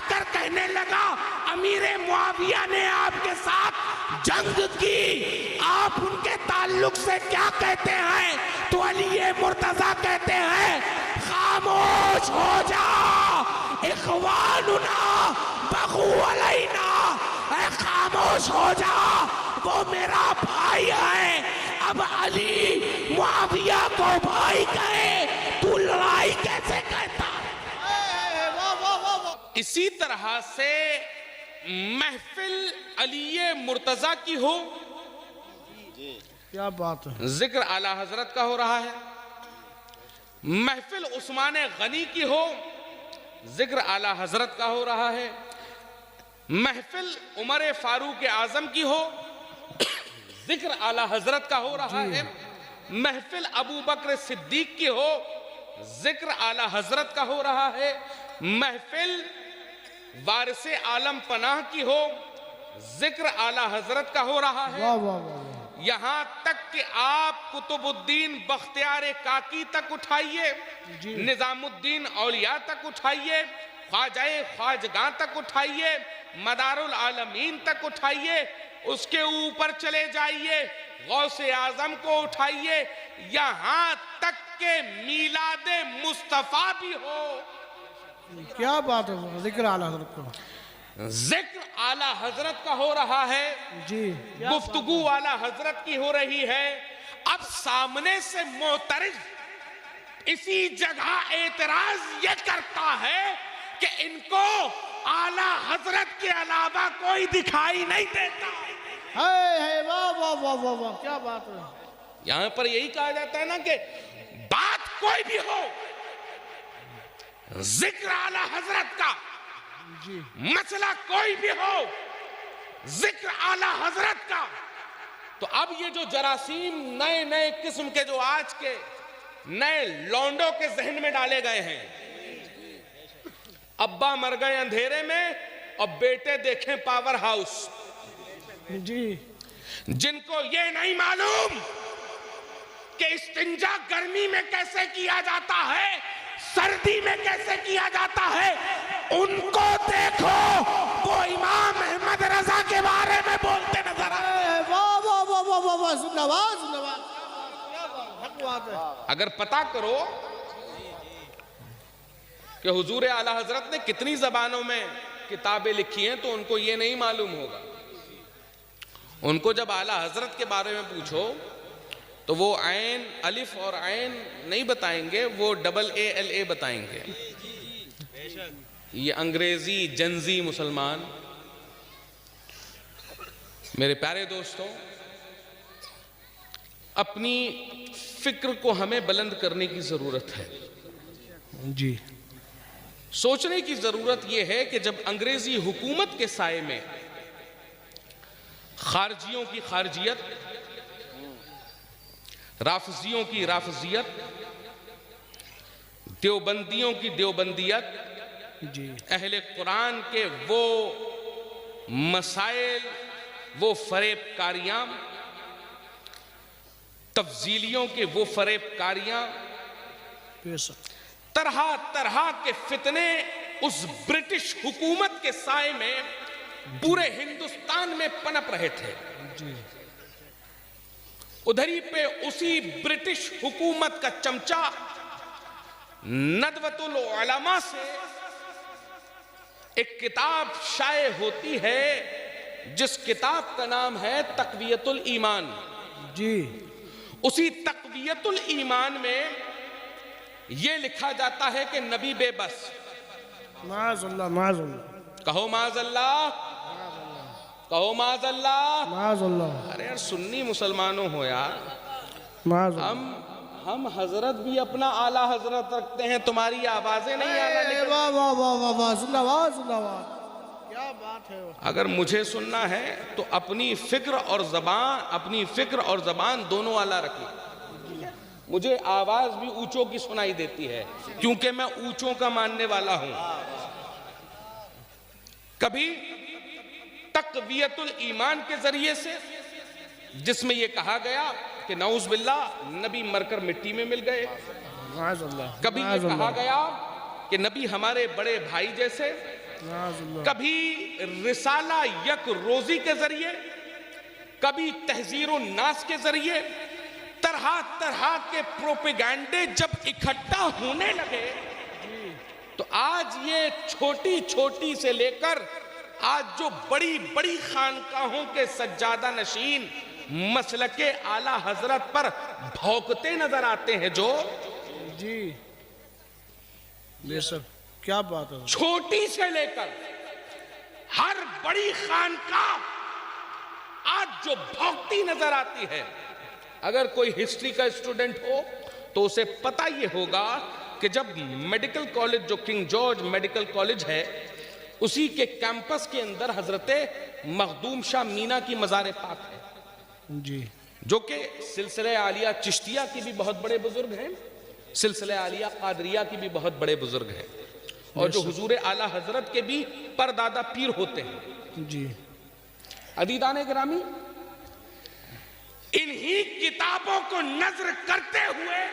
کر کہنے لگا امیر معاویہ نے آپ کے ساتھ جنگ کی، آپ ان کے تعلق سے کیا کہتے ہیں؟ تو علی مرتضیٰ کہتے ہیں خاموش ہو جا، اخواننا بغو علینا، اے خاموش ہو جا، وہ میرا بھائی ہے۔ اب علی معاویہ کو بھائی کہے تو لڑائی کیسے کہتا؟ اسی طرح سے محفل علی مرتضیٰ کی ہو، کیا بات ہے، ذکر اعلی حضرت کا ہو رہا ہے، محفل عثمان غنی کی ہو، ذکر اعلی حضرت کا ہو رہا ہے، محفل عمر فاروق اعظم کی ہو، ذکر اعلی حضرت کا ہو رہا ہے، محفل ابو بکر صدیق کی ہو، ذکر اعلی حضرت کا ہو رہا ہے، محفل وارث عالم پناہ کی ہو، ذکر اعلی حضرت کا ہو رہا ہے، واہ واہ واہ، یہاں تک کہ آپ قطب الدین بختیار کاکی تک اٹھائیے، نظام الدین اولیاء تک اٹھائیے، خواجہ خواجگاں تک اٹھائیے، مدار العالمین تک اٹھائیے، اس کے اوپر چلے جائیے، غوث اعظم کو اٹھائیے، یہاں تک کہ میلاد مصطفیٰ بھی ہو، کیا بات ہے، ذکر اعلیٰ حضرت کو، ذکر اعلی حضرت کا ہو رہا ہے، جی گفتگو اعلی حضرت کی ہو رہی ہے۔ اب سامنے سے معترض اسی جگہ اعتراض یہ کرتا ہے کہ ان کو اعلی حضرت کے علاوہ کوئی دکھائی نہیں دیتا۔ ہے واہ واہ واہ واہ واہ، کیا بات ہے، یہاں پر یہی کہا جاتا ہے نا کہ بات کوئی بھی ہو، ذکر اعلی حضرت کا، جی مسئلہ کوئی بھی ہو، ذکر اعلی حضرت کا۔ تو اب یہ جو جراثیم نئے نئے قسم کے جو آج کے نئے لونڈوں کے ذہن میں ڈالے گئے ہیں، ابا مر گئے اندھیرے میں اور بیٹے دیکھیں پاور ہاؤس، جی جن کو یہ نہیں معلوم کہ استنجا گرمی میں کیسے کیا جاتا ہے، سردی میں کیسے کیا جاتا ہے، ان کو دیکھو وہ امام احمد رضا کے بارے میں بولتے نظر آئے۔ واہ واہ واہ واہ واہ واہ، زندہ باد زندہ باد، کیا بات، حق بات ہے، اگر پتہ کرو کہ حضور اعلی حضرت نے کتنی زبانوں میں کتابیں لکھی ہیں تو ان کو یہ نہیں معلوم ہوگا۔ ان کو جب اعلی حضرت کے بارے میں پوچھو تو وہ عین الف اور عین نہیں بتائیں گے، وہ ڈبل اے ایل اے بتائیں گے۔ یہ انگریزی جنزی مسلمان، میرے پیارے دوستوں، اپنی فکر کو ہمیں بلند کرنے کی ضرورت ہے، جی سوچنے کی ضرورت یہ ہے کہ جب انگریزی حکومت کے سائے میں خارجیوں کی خارجیت، رافضیوں کی رافضیت، دیوبندیوں کی دیوبندیت، جی اہل قرآن کے وہ مسائل، وہ فریب کاریاں، تفضیلیوں کے وہ فریب کاریاں، بے شک، طرح طرح کے فتنے اس برٹش حکومت کے سائے میں پورے ہندوستان میں پنپ رہے تھے۔ جی ادھر ہی پہ اسی برٹش حکومت کا چمچہ ندوۃ العلماء سے ایک کتاب شائع ہوتی ہے جس کتاب کا نام ہے تقویت الایمان۔ جی اسی تقویت الایمان میں یہ لکھا جاتا ہے کہ نبی بے بس، معاذ اللہ معاذ اللہ کہو معاذ اللہ، کہو معاذ اللہ۔ معاذ اللہ ارے یار سنی مسلمانوں ہو یار، معاذ اللہ، ہم حضرت بھی اپنا اعلیٰ حضرت رکھتے ہیں، تمہاری آوازیں نہیں اعلیٰ نکلتی۔ واہ واہ واہ واہ واہ، زندہ باد زندہ باد، کیا بات ہے، اگر مجھے سننا ہے تو اپنی فکر اور زبان دونوں اعلیٰ رکھیں۔ مجھے آواز بھی اونچوں کی سنائی دیتی ہے کیونکہ میں اونچوں کا ماننے والا ہوں۔ کبھی تقویت الایمان کے ذریعے سے، جس میں یہ کہا گیا کہ نعوذ باللہ نبی مر کر مٹی میں مل گئے، معاذ اللہ، کبھی یہ کہا گیا کہ نبی ہمارے بڑے بھائی جیسے، کبھی رسالہ یک روزی کے ذریعے، کبھی تحذیر الناس کے ذریعے، طرح طرح کے پروپیگنڈے جب اکٹھا ہونے لگے تو آج یہ چھوٹی چھوٹی سے لے کر آج جو بڑی بڑی خانقاہوں کے سجادہ نشین مسلک اعلی حضرت پر بھونکتے نظر آتے ہیں، جو جی بے شک کیا بات ہے. چھوٹی سے لے کر ہر بڑی خانقاہ آج جو بھونکتی نظر آتی ہے. اگر کوئی ہسٹری کا اسٹوڈنٹ ہو تو اسے پتہ یہ ہوگا کہ جب میڈیکل کالج جو کنگ جارج میڈیکل کالج ہے اسی کے کیمپس کے اندر حضرت مخدوم شاہ مینا کی مزار پاک ہے، جی جو کہ سلسلہ عالیہ چشتیہ کی بھی بہت بڑے بزرگ ہیں، سلسلہ عالیہ قادریہ کی بھی بہت بڑے بزرگ ہیں، اور جو حضور اعلی حضرت کے بھی پردادا پیر ہوتے ہیں. جی عزیزان گرامی، انہی کتابوں کو نظر کرتے ہوئے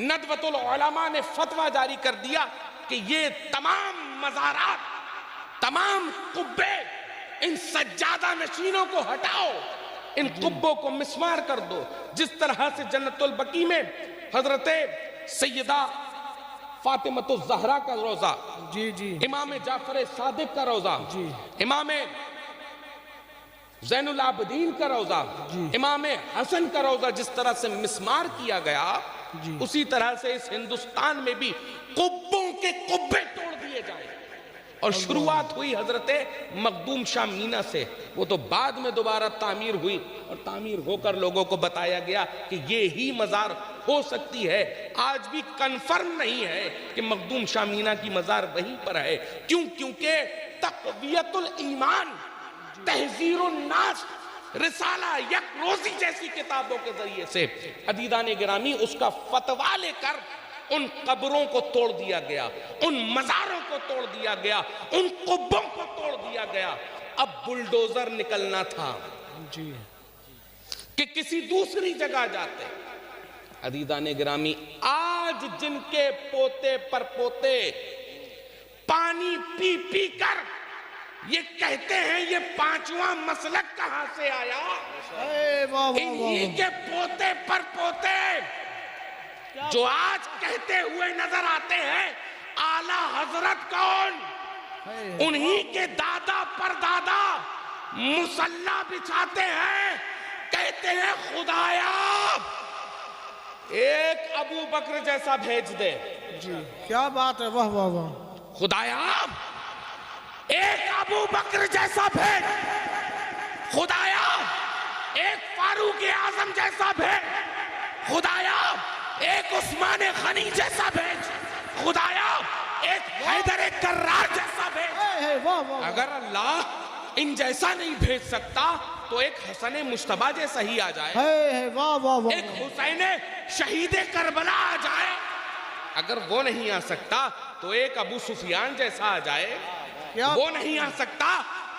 ندوۃ العلماء نے فتویٰ جاری کر دیا کہ یہ تمام مزارات، تمام قبے، ان سجادہ نشینوں کو ہٹاؤ، ان قبوں کو مسمار کر دو. جس طرح سے جنت البقیع میں حضرت سیدہ فاطمۃ الزہرا کا روضہ، جی جی امام جعفر صادق کا روضہ، جی امام زین العابدین کا روضہ، جی امام حسن کا روضہ جس طرح سے مسمار کیا گیا، جی اسی طرح سے اس ہندوستان میں بھی قبوں کے قبے توڑ دیے جائیں. اور شروعات ہوئی حضرت مخدوم شاہ مینا سے. وہ تو بعد میں دوبارہ تعمیر ہوئی اور تعمیر ہو کر لوگوں کو بتایا گیا کہ یہی مزار ہو سکتی ہے. آج بھی کنفرم نہیں ہے کہ مخدوم شاہ مینا کی مزار وہیں پر ہے. کیونکہ تقویت الایمان، تحذیر الناس، رسالہ یک روزی جیسی کتابوں کے ذریعے سے عزیزان گرامی اس کا فتویٰ لے کر ان قبروں کو توڑ دیا گیا، ان مزاروں کو توڑ دیا گیا، ان قبوں کو توڑ دیا گیا. اب بلڈوزر نکلنا تھا جی کہ کسی دوسری جگہ جاتے. عزیزان گرامی، آج جن کے پوتے پر پوتے پانی پی پی کر یہ کہتے ہیں یہ پانچواں مسلک کہاں سے آیا، اے واہ واہ انہی واہ. کے پوتے پر پوتے جو آج کہتے ہوئے نظر آتے ہیں اعلی حضرت کون، انہی کے دادا پر دادا مصلی بچھاتے ہیں، کہتے ہیں خدایا ایک ابو بکر جیسا بھیج دے. جی کیا بات ہے. واہ واہ واہ. خدایا ایک ابو بکر جیسا بھیج، خدایا ایک فاروق اعظم جیسا بھیج، خدایا ایک عثمان غنی جیسا بھیج، خدایا ایک حیدر کرار جیسا بھیج. اے واہ واہ. اگر اللہ ان جیسا نہیں بھیج سکتا تو ایک حسن مجتبیٰ جیسا ہی آ جائے، اے واہ واہ واہ. ایک حسین شہید کربلا آ جائے. اگر وہ نہیں آ سکتا تو ایک ابو سفیان جیسا آ جائے. وہ نہیں آ سکتا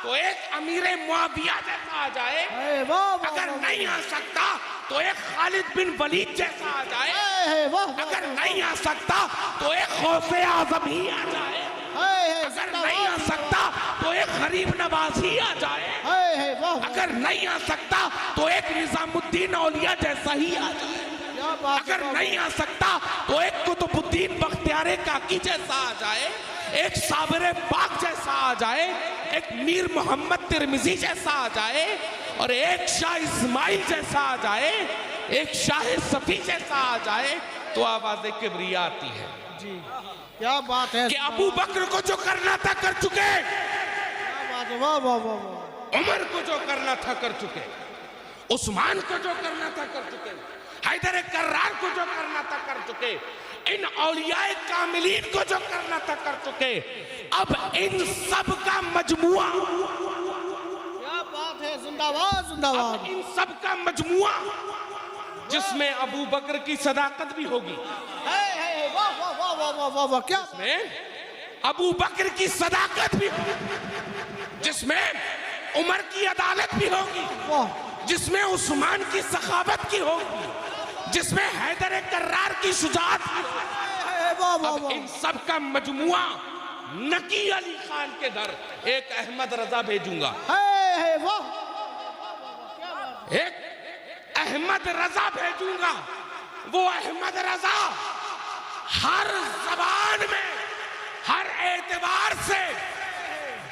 تو ایک امیر معاویہ جیسا آ جائے. اے واہ واہ. اگر نہیں آ سکتا تو ایک خالد بن ولید جیسا آ جائے. اے واہ واہ. اگر نہیں آ سکتا تو ایک غوث اعظم ہی آ جائے. اگر نہیں آ سکتا تو ایک غریب نواز ہی آ جائے. اگر نہیں آ سکتا تو ایک نظام الدین اولیاء جیسا ہی آ جائے. اگر نہیں آ سکتا تو ایک قطب الدین بختیار کاکی جیسا آ جائے، ایک صابر پاک جیسا آ جائے، ایک میر محمد ترمذی جیسا آ جائے، اور ایک شاہ اسماعیل جیسا آ جائے، ایک شاہ صفی جیسا آ جائے تو آواز کبریاء آتی ہے. جی کیا بات ہے. کہ ابو بکر کو جو کرنا تھا کر چکے، کیا بات ہے. واہ واہ واہ واہ. عمر کو جو کرنا تھا کر چکے، عثمان کو جو کرنا تھا کر چکے، حیدر کرار کو جو کرنا تھا کر چکے، ان اولیاء کاملین کو جو کرنا تھا کر چکے. اب ان سب کا مجموعہ، کیا بات ہے. زندہ باد زندہ باد. ان سب کا مجموعہ جس میں ابو بکر کی صداقت بھی ہوگی، واہ واہ واہ واہ واہ واہ واہ. کیا میں ابو بکر کی صداقت بھی ہوگی، جس میں عمر کی عدالت بھی ہوگی، واہ. جس میں عثمان کی سخاوت کی ہوگی، جس میں حیدر کرار کی شجاعت کی ہوگی. واہ واہ اب واہ. ان سب کا مجموعہ نکی علی خان کے گھر ایک احمد رضا بھیجوں گا، ہے واہ، ایک احمد رضا بھیجوں گا. وہ احمد رضا ہر زبان میں ہر اعتبار سے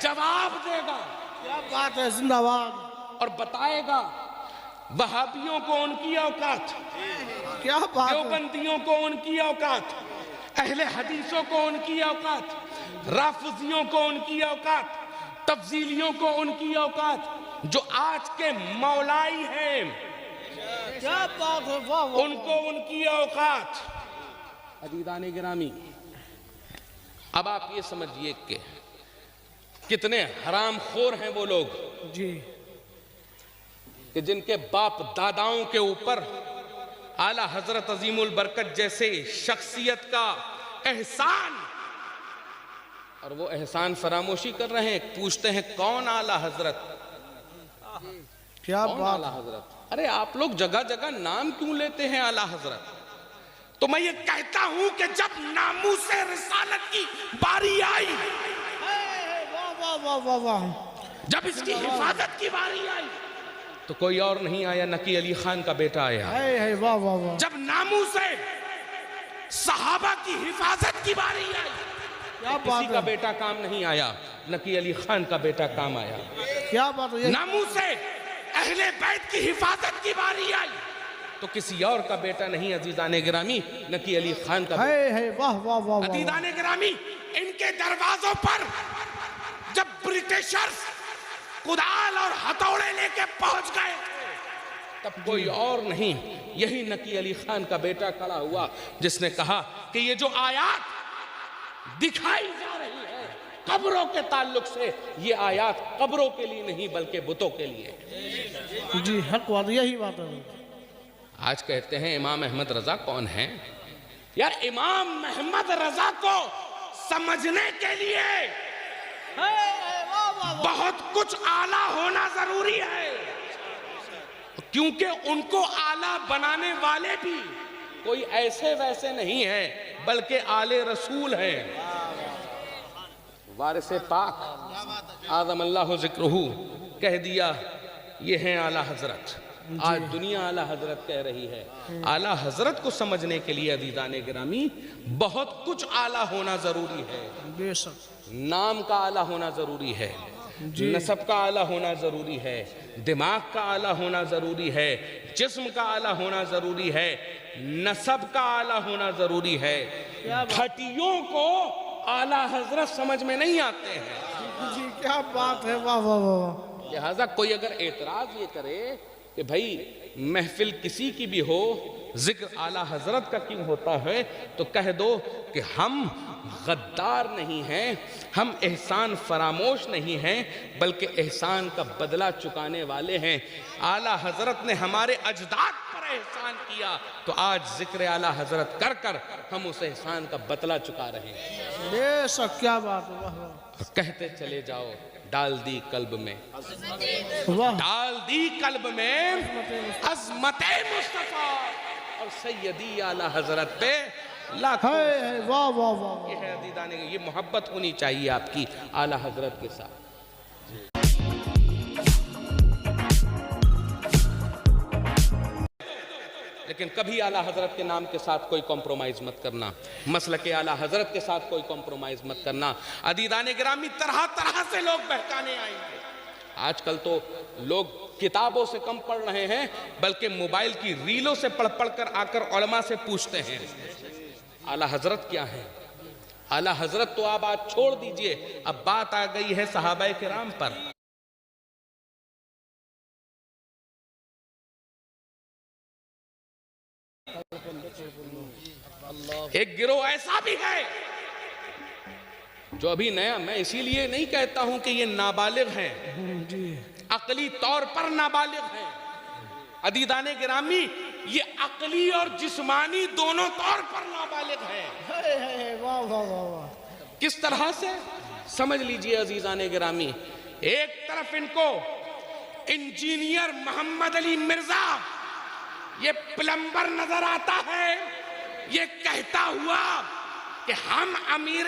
جواب دے گا کیا بات ہے، زندہ باد، اور بتائے گا وہابیوں کو ان کی اوقات، کیا بات ہے، دیوبندیوں کو ان کی اوقات، اہل حدیثوں کو ان کی اوقات، رافضیوں کو ان کی اوقات، تفضیلیوں کو ان کی اوقات، جو آج کے مولائی ہیں کیا بات ہے، واہ واہ، ان کو ان کی اوقات. عزیزان گرامی، اب آپ یہ سمجھئے کہ کتنے حرام خور ہیں وہ لوگ جی، کہ جن کے باپ داداؤں کے اوپر اعلیٰ حضرت عظیم البرکت جیسے شخصیت کا احسان، اور وہ احسان فراموشی کر رہے ہیں. پوچھتے ہیں کون اعلیٰ حضرت، کیا کون بات، اعلیٰ حضرت؟ ارے آپ لوگ جگہ جگہ نام کیوں لیتے ہیں اعلیٰ حضرت؟ تو میں یہ کہتا ہوں کہ جب ناموس رسالت کی باری آئی، واہ واہ واہ واہ واہ، جب اس کی حفاظت کی باری آئی، تو کوئی اور نہیں آیا، نکی علی خان کا بیٹا آیا. ہے واہ واہ واہ، جب ناموس صحابہ کی حفاظت کی باری آئی، کیا کسی بات کا ہے، بیٹا کام نہیں آیا، نکی علی خان کا بیٹا کام آیا. کیا بات ہے، ناموس اہل بیت کی حفاظت کی باری آئی تو کسی اور کا بیٹا نہیں عزیزان گرامی، نکی علی خان کا بیٹا. ہے واہ واہ واہ واہ، عزیزان گرامی، ان کے دروازوں پر جب برٹشرز کدال اور ہتھوڑے لے کے پہنچ گئے تب کوئی اور نہیں، یہی نکی علی خان کا بیٹا کھڑا ہوا جس نے کہا کہ یہ جو آیات دکھائی جا رہی ہے قبروں کے تعلق سے، یہ آیات قبروں کے لیے نہیں بلکہ بتوں کے لیے. جی حق بات، یہی بات ہے. آج کہتے ہیں امام احمد رضا کون ہیں؟ یار امام احمد رضا کو سمجھنے کے لیے بہت کچھ اعلیٰ ہونا ضروری ہے، کیونکہ ان کو اعلیٰ بنانے والے بھی کوئی ایسے ویسے نہیں ہیں بلکہ آل رسول ہیں. وارث پاک اعظم اللہ ذکرہ کہہ دیا یہ ہیں اعلیٰ حضرت. آج دنیا اعلیٰ حضرت کہہ رہی ہے. اعلیٰ حضرت کو سمجھنے کے لیے عزیزان گرامی بہت کچھ اعلیٰ ہونا ضروری ہے. بے شک، نام کا اعلیٰ ہونا ضروری ہے، نسب کا اعلیٰ ہونا ضروری ہے، دماغ کا اعلیٰ ہونا ضروری ہے، جسم کا اعلیٰ ہونا ضروری ہے، نسب کا اعلیٰ ہونا ضروری ہے. گھٹیوں کو اعلیٰ حضرت سمجھ میں نہیں آتے ہیں. جی کیا بات ہے، واہ واہ واہ، لہٰذا کوئی اگر اعتراض یہ کرے کہ بھائی محفل کسی کی بھی ہو ذکر اعلیٰ حضرت کا کیوں ہوتا ہے، تو کہہ دو کہ ہم غدار نہیں ہیں، ہم احسان فراموش نہیں ہیں بلکہ احسان کا بدلہ چکانے والے ہیں. اعلیٰ حضرت نے ہمارے اجداد پر احسان کیا تو آج ذکر اعلیٰ حضرت کر کر ہم اس احسان کا بدلہ چکا رہے ہیں. بے شک، کیا بات ہے، واہ واہ، کہتے چلے جاؤ ڈال دی قلب میں، واہ، ڈال دی قلب میں عظمت مصطفیٰ اور سیدی اعلیٰ حضرت پہ لاکھوں. ہے واہ واہ واہ، یہ ہے عزیزان، یہ محبت ہونی چاہیے آپ کی اعلیٰ حضرت کے ساتھ. لیکن کبھی اعلیٰ حضرت کے نام کے ساتھ کوئی کمپرومائز مت کرنا، مسلک اعلیٰ حضرت کے ساتھ کوئی کمپرومائز مت کرنا. عزیزان گرامی، طرح طرح سے لوگ بہکانے آئیں گے. آج کل تو لوگ کتابوں سے کم پڑھ رہے ہیں بلکہ موبائل کی ریلوں سے پڑھ پڑھ کر آ کر علماء سے پوچھتے ہیں اعلیٰ حضرت کیا ہے. اعلیٰ حضرت تو آپ آج چھوڑ دیجئے، اب بات آ گئی ہے صحابہ کرام پر. ایک گروہ ایسا بھی ہے جو ابھی نیا، میں اسی لیے نہیں کہتا ہوں کہ یہ نابالغ ہیں، عقلی طور پر نابالغ ہیں. عزیزان گرامی، یہ عقلی اور جسمانی دونوں طور پر نابالغ ہیں. واہ واہ واہ واہ، کس طرح سے سمجھ لیجئے عزیزان گرامی. ایک طرف ان کو انجینئر محمد علی مرزا یہ پلمبر نظر آتا ہے، یہ کہتا ہوا کہ ہم امیر